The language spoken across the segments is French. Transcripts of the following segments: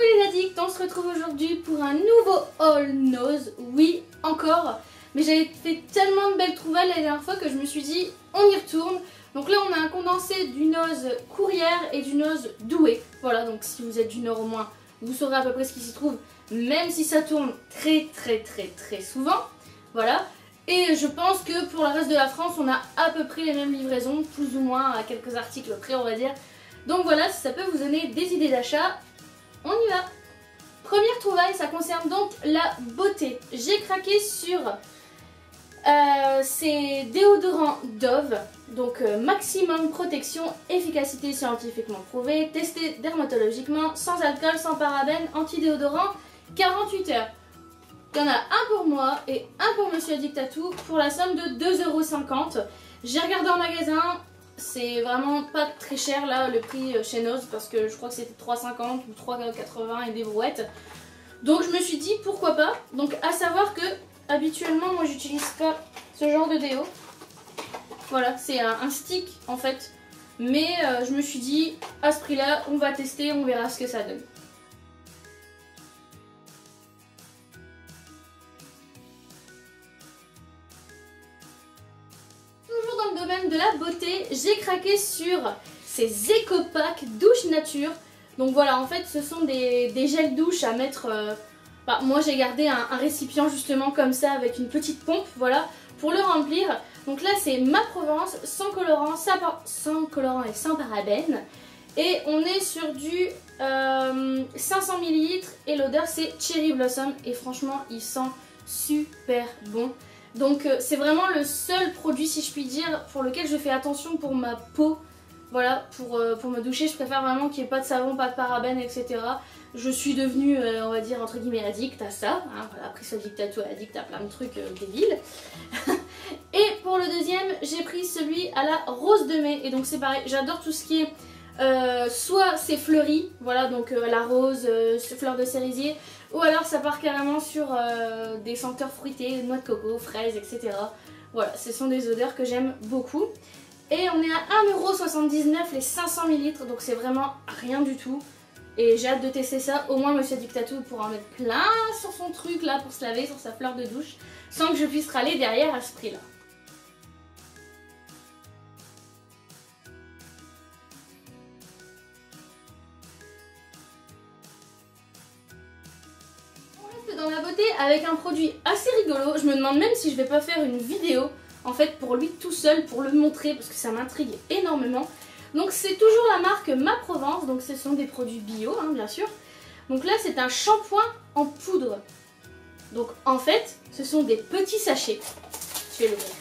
les addicts, on se retrouve aujourd'hui pour un nouveau haul nose, oui encore, mais j'avais fait tellement de belles trouvailles la dernière fois que je me suis dit on y retourne. Donc là on a un condensé du nose Courrières et du nose Douai, voilà, donc si vous êtes du Nord au moins vous saurez à peu près ce qui s'y trouve, même si ça tourne très souvent, voilà. Et je pense que pour le reste de la France on a à peu près les mêmes livraisons, plus ou moins à quelques articles près on va dire. Donc voilà, si ça peut vous donner des idées d'achat, on y va. Première trouvaille, ça concerne donc la beauté. J'ai craqué sur ces déodorants Dove, donc maximum protection, efficacité scientifiquement prouvée, testé dermatologiquement, sans alcool, sans parabènes, anti-déodorant, 48 heures. Il y en a un pour moi et un pour Monsieur Addict Tattoo pour la somme de 2,50 €. J'ai regardé en magasin. C'est vraiment pas très cher là le prix chez Nose parce que je crois que c'était 3,50 ou 3,80 et des brouettes. Donc je me suis dit pourquoi pas. Donc à savoir que habituellement moi j'utilise pas ce genre de déo. Voilà, c'est un stick en fait. Mais je me suis dit à ce prix là on va tester, on verra ce que ça donne. De la beauté, j'ai craqué sur ces éco-packs douche nature. Donc voilà, en fait ce sont des gels douche à mettre, moi j'ai gardé un récipient justement comme ça avec une petite pompe, voilà, pour le remplir. Donc là c'est Ma Provence, sans colorant, sans colorant et sans parabènes. Et on est sur du 500 ml et l'odeur c'est Cherry Blossom et franchement il sent super bon. Donc c'est vraiment le seul produit, si je puis dire, pour lequel je fais attention pour ma peau. Voilà, pour me doucher, je préfère vraiment qu'il n'y ait pas de savon, pas de parabènes, etc. Je suis devenue, on va dire, entre guillemets, addict à ça. Hein, voilà, après ce Addict Tattoo, addict à plein de trucs débiles. Et pour le deuxième, j'ai pris celui à la rose de mai. Et donc c'est pareil, j'adore tout ce qui est... soit c'est fleuri, voilà, donc la rose, fleur de cerisier, ou alors ça part carrément sur des senteurs fruitées, noix de coco, fraises, etc. Voilà, ce sont des odeurs que j'aime beaucoup. Et on est à 1,79 € les 500 ml, donc c'est vraiment rien du tout. Et j'ai hâte de tester ça, au moins Monsieur Addict Tattoo pourra en mettre plein sur son truc là pour se laver, sur sa fleur de douche, sans que je puisse râler derrière à ce prix là. Dans la beauté avec un produit assez rigolo, je me demande même si je vais pas faire une vidéo en fait pour lui tout seul pour le montrer parce que ça m'intrigue énormément. Donc c'est toujours la marque Ma Provence, donc ce sont des produits bio hein, bien sûr. Donc là c'est un shampoing en poudre. Donc en fait ce sont des petits sachets. Je vais l'ouvrir.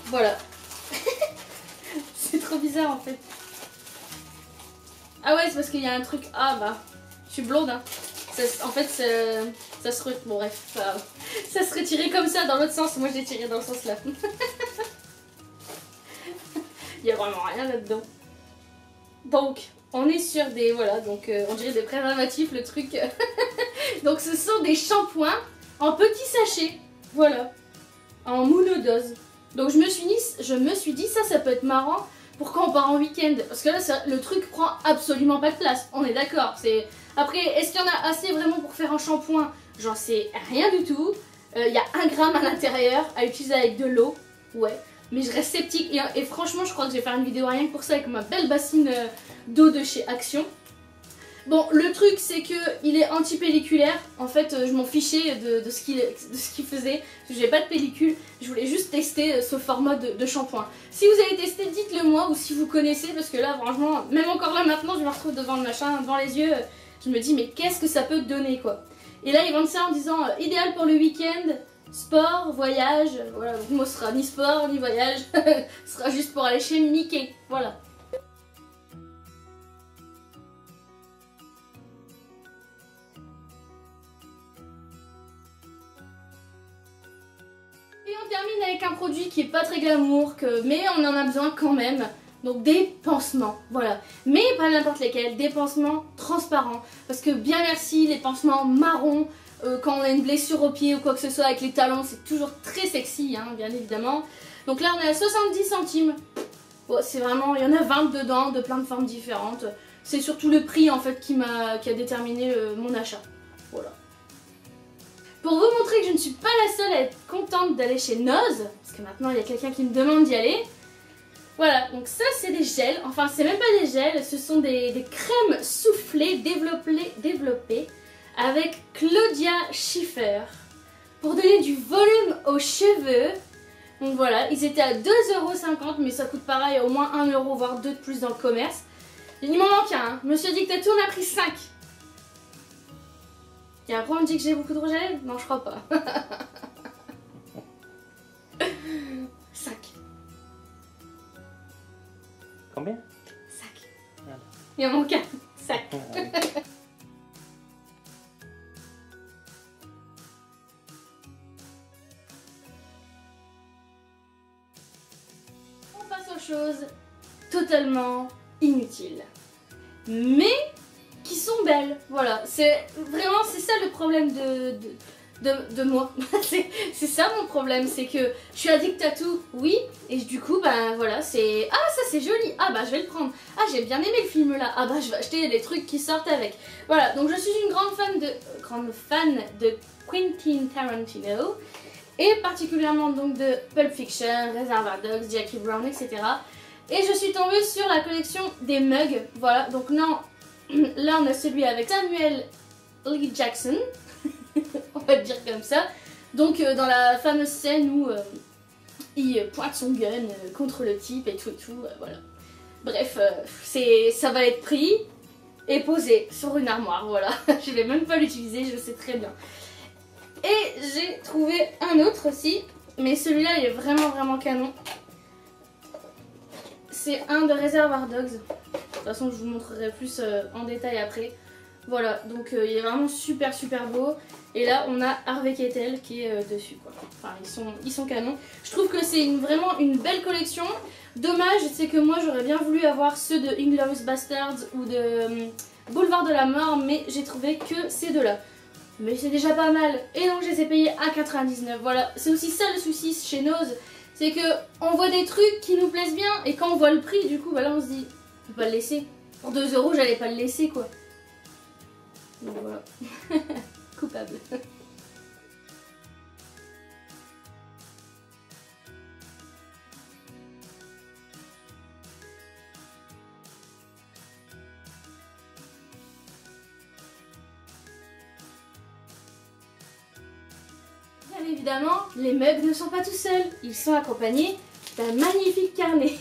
Voilà. C'est trop bizarre en fait. Ah ouais, c'est parce qu'il y a un truc... Ah bah, je suis blonde hein. En fait, ça se... Bon bref, ça se retirait comme ça dans l'autre sens. Moi, je l'ai tiré dans le sens là. Il y a vraiment rien là-dedans. Donc, on est sur des... Voilà, donc on dirait des préservatifs, le truc. Donc, ce sont des shampoings en petits sachets. Voilà. En monodose. Donc, je me suis dit, ça peut être marrant. Pourquoi on part en week-end? Parce que là, le truc prend absolument pas de place. On est d'accord. Après, est-ce qu'il y en a assez vraiment pour faire un shampoing? J'en sais rien du tout. Il y a 1 gramme à l'intérieur à utiliser avec de l'eau. Ouais. Mais je reste sceptique. Et franchement, je crois que je vais faire une vidéo rien que pour ça avec ma belle bassine d'eau de chez Action. Bon, le truc c'est que il est anti-pelliculaire. En fait, je m'en fichais de ce qu'il faisait. Parce que j'ai pas de pellicule. Je voulais juste tester ce format de shampoing. Si vous avez testé, dites-le moi ou si vous connaissez. Parce que là, franchement, même encore là maintenant, je me retrouve devant le machin, devant les yeux. Je me dis, mais qu'est-ce que ça peut donner quoi? Et là, ils vendent ça en disant idéal pour le week-end, sport, voyage. Voilà, donc moi, ce sera ni sport ni voyage. Ce sera juste pour aller chez Mickey. Voilà. Et on termine avec un produit qui est pas très glamour, mais on en a besoin quand même. Donc des pansements, voilà. Mais pas n'importe lesquels, des pansements transparents. Parce que bien merci, les pansements marrons, quand on a une blessure au pied ou quoi que ce soit avec les talons, c'est toujours très sexy, hein, bien évidemment. Donc là on est à 70 centimes. Bon, c'est vraiment, il y en a 20 dedans, de plein de formes différentes. C'est surtout le prix en fait qui a déterminé mon achat. Voilà. Pour vous montrer que je ne suis pas la seule à être contente d'aller chez Noz, parce que maintenant il y a quelqu'un qui me demande d'y aller. Voilà, donc ça c'est des gels, enfin c'est même pas des gels, ce sont des crèmes soufflées développées avec Claudia Schiffer pour donner du volume aux cheveux. Donc voilà, ils étaient à 2,50 € mais ça coûte pareil, au moins 1 € voire 2 de plus dans le commerce. Il m'en manque un, hein. Monsieur Dictato en a pris 5. Et après on me dit que j'ai beaucoup de rouge à lèvres? Non, je crois pas. 5. Combien? 5. Voilà. Il en manque un. 5. On passe aux choses totalement inutiles. Mais qui sont belles. Voilà, c'est vraiment, c'est ça le problème de moi. C'est ça mon problème, c'est que je suis addict à tout, oui, et du coup, ben voilà, c'est... Ah, ça c'est joli, ah bah je vais le prendre. Ah, j'ai bien aimé le film là, ah bah je vais acheter des trucs qui sortent avec. Voilà, donc je suis une grande fan de Quentin Tarantino, et particulièrement donc de Pulp Fiction, Reservoir Dogs, Jackie Brown, etc. Et je suis tombée sur la collection des mugs, voilà, donc non, là on a celui avec Samuel L. Jackson, on va le dire comme ça. Donc dans la fameuse scène où il pointe son gun contre le type et tout, voilà. Bref, ça va être pris et posé sur une armoire, voilà. Je vais même pas l'utiliser, je sais très bien. Et j'ai trouvé un autre aussi, mais celui-là il est vraiment canon. C'est un de Reservoir Dogs. De toute façon, je vous montrerai plus en détail après. Voilà, donc il est vraiment super beau. Et là, on a Harvey Keitel qui est dessus, quoi. Enfin, ils sont canons. Je trouve que c'est vraiment une belle collection. Dommage, c'est que moi, j'aurais bien voulu avoir ceux de Inglourious Basterds ou de Boulevard de la Mort, mais j'ai trouvé que ces deux-là. Mais c'est déjà pas mal. Et donc, je les ai payés à 99. Voilà, c'est aussi ça le souci chez Noz. C'est que on voit des trucs qui nous plaisent bien et quand on voit le prix, du coup, bah là on se dit, je peux pas le laisser. Pour 2 €, j'allais pas le laisser, quoi. Donc voilà. Coupable. Bien évidemment, les mugs ne sont pas tout seuls. Ils sont accompagnés d'un magnifique carnet.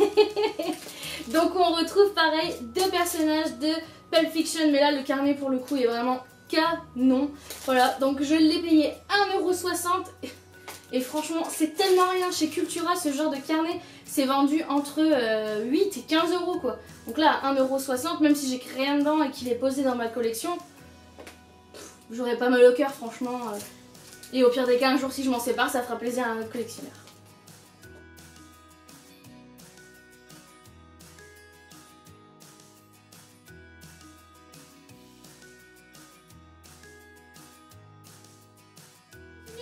Donc on retrouve pareil deux personnages de Pulp Fiction, mais là le carnet pour le coup est vraiment canon. Voilà, donc je l'ai payé 1,60 € et franchement c'est tellement rien. Chez Cultura ce genre de carnet c'est vendu entre 8 et 15 € quoi. Donc là à 1,60 €, même si j'écris rien dedans et qu'il est posé dans ma collection, j'aurais pas mal au cœur franchement. Et au pire des cas, un jour si je m'en sépare, ça fera plaisir à un collectionneur.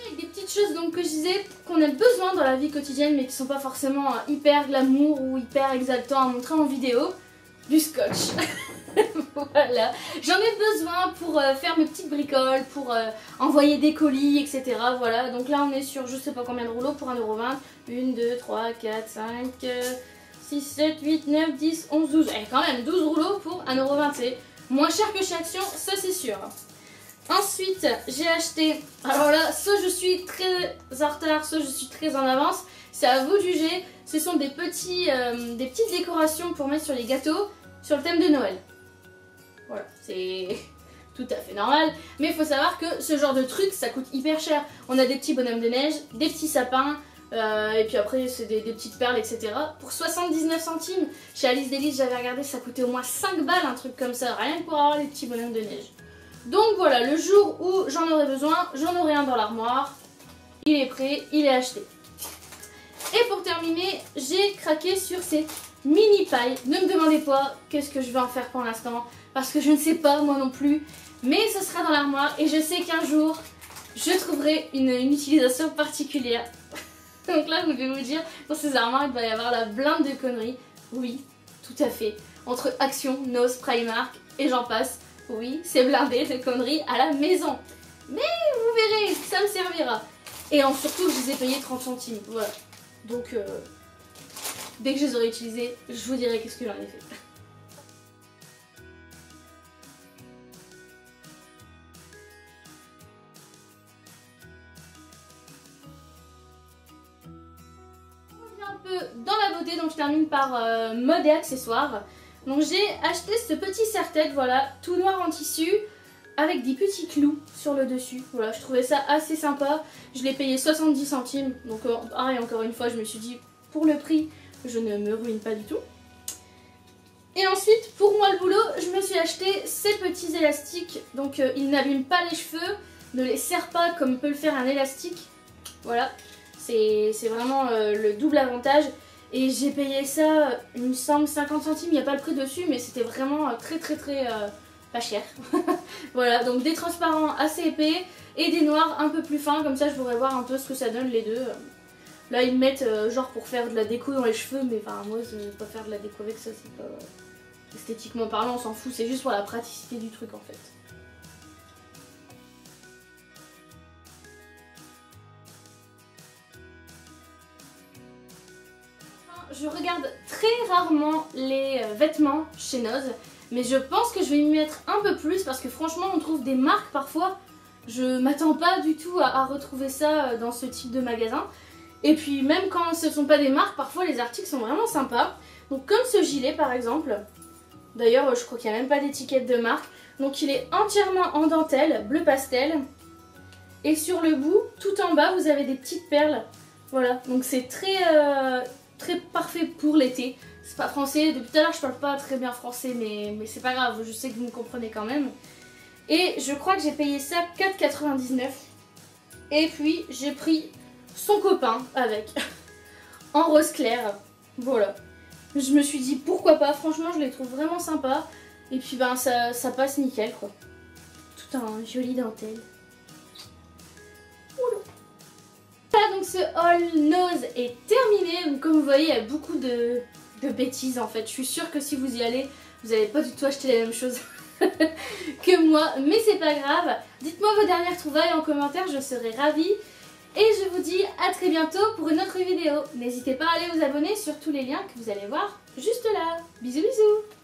Avec des petites choses donc que je disais qu'on a besoin dans la vie quotidienne mais qui sont pas forcément hyper glamour ou hyper exaltants à montrer en vidéo. Du scotch. Voilà, j'en ai besoin pour faire mes petites bricoles, pour envoyer des colis, etc. Voilà, donc là on est sur je sais pas combien de rouleaux pour 1,20 €. 1, 2, 3, 4, 5, 6, 7, 8, 9, 10, 11, 12. Eh, quand même, 12 rouleaux pour 1,20 €. C'est moins cher que chez Action, ça c'est sûr. Ensuite, j'ai acheté, alors là, soit je suis très en retard, soit je suis très en avance. C'est à vous de juger. Ce sont des petites décorations pour mettre sur les gâteaux sur le thème de Noël. Voilà, c'est tout à fait normal. Mais il faut savoir que ce genre de truc, ça coûte hyper cher. On a des petits bonhommes de neige, des petits sapins, et puis après c'est des petites perles, etc. Pour 79 centimes, chez Alice Delis, j'avais regardé, ça coûtait au moins 5 balles, un truc comme ça, rien que pour avoir les petits bonhommes de neige. Donc voilà, le jour où j'en aurai besoin, j'en aurai un dans l'armoire. Il est prêt, il est acheté. Et pour terminer, j'ai craqué sur ces mini pailles. Ne me demandez pas qu'est-ce que je vais en faire pour l'instant, parce que je ne sais pas moi non plus. Mais ce sera dans l'armoire et je sais qu'un jour, je trouverai une utilisation particulière. Donc là, vous devez vous dire, dans ces armoires, il va y avoir la blinde de conneries. Oui, tout à fait. Entre Action, Nose, Primark et j'en passe. Oui, c'est blindé de conneries à la maison. Mais vous verrez, ça me servira. Et surtout, je les ai payés 30 centimes. Voilà. Donc, dès que je les aurai utilisés, je vous dirai qu'est-ce que j'en ai fait. Un peu dans la beauté, donc je termine par mode et accessoires. Donc j'ai acheté ce petit serre-tête, voilà, tout noir en tissu avec des petits clous sur le dessus. Voilà, je trouvais ça assez sympa. Je l'ai payé 70 centimes, donc pareil, encore une fois, je me suis dit pour le prix, je ne me ruine pas du tout. Et ensuite, pour moi le boulot, je me suis acheté ces petits élastiques. Donc ils n'abîment pas les cheveux, ne les serrent pas comme peut le faire un élastique. Voilà. C'est vraiment le double avantage. Et j'ai payé ça, il me semble, 50 centimes. Il n'y a pas le prix dessus, mais c'était vraiment très pas cher. Voilà, donc des transparents assez épais et des noirs un peu plus fins. Comme ça, je pourrais voir un peu ce que ça donne les deux. Là, ils mettent genre pour faire de la déco dans les cheveux. Mais enfin, moi, je vais pas faire de la déco avec ça. C'est pas... esthétiquement parlant, on s'en fout. C'est juste pour la praticité du truc, en fait. Je regarde très rarement les vêtements chez Nose, mais je pense que je vais y mettre un peu plus parce que franchement on trouve des marques parfois, je m'attends pas du tout à retrouver ça dans ce type de magasin. Et puis même quand ce ne sont pas des marques, parfois les articles sont vraiment sympas. Donc comme ce gilet par exemple, d'ailleurs je crois qu'il n'y a même pas d'étiquette de marque, donc il est entièrement en dentelle, bleu pastel. Et sur le bout, tout en bas vous avez des petites perles, voilà, donc c'est très parfait pour l'été. C'est pas français, depuis tout à l'heure je parle pas très bien français, mais c'est pas grave, je sais que vous me comprenez quand même. Et je crois que j'ai payé ça 4,99 €. Et puis j'ai pris son copain avec, en rose clair. Voilà. Je me suis dit pourquoi pas, franchement je les trouve vraiment sympas. Et puis ben ça passe nickel quoi. Tout un joli dentelle. Voilà, donc ce haul Nose est terminé. Donc, comme vous voyez, il y a beaucoup de bêtises en fait. Je suis sûre que si vous y allez, vous n'allez pas du tout acheter la même chose que moi. Mais c'est pas grave. Dites-moi vos dernières trouvailles en commentaire, je serai ravie. Et je vous dis à très bientôt pour une autre vidéo. N'hésitez pas à aller vous abonner sur tous les liens que vous allez voir juste là. Bisous bisous.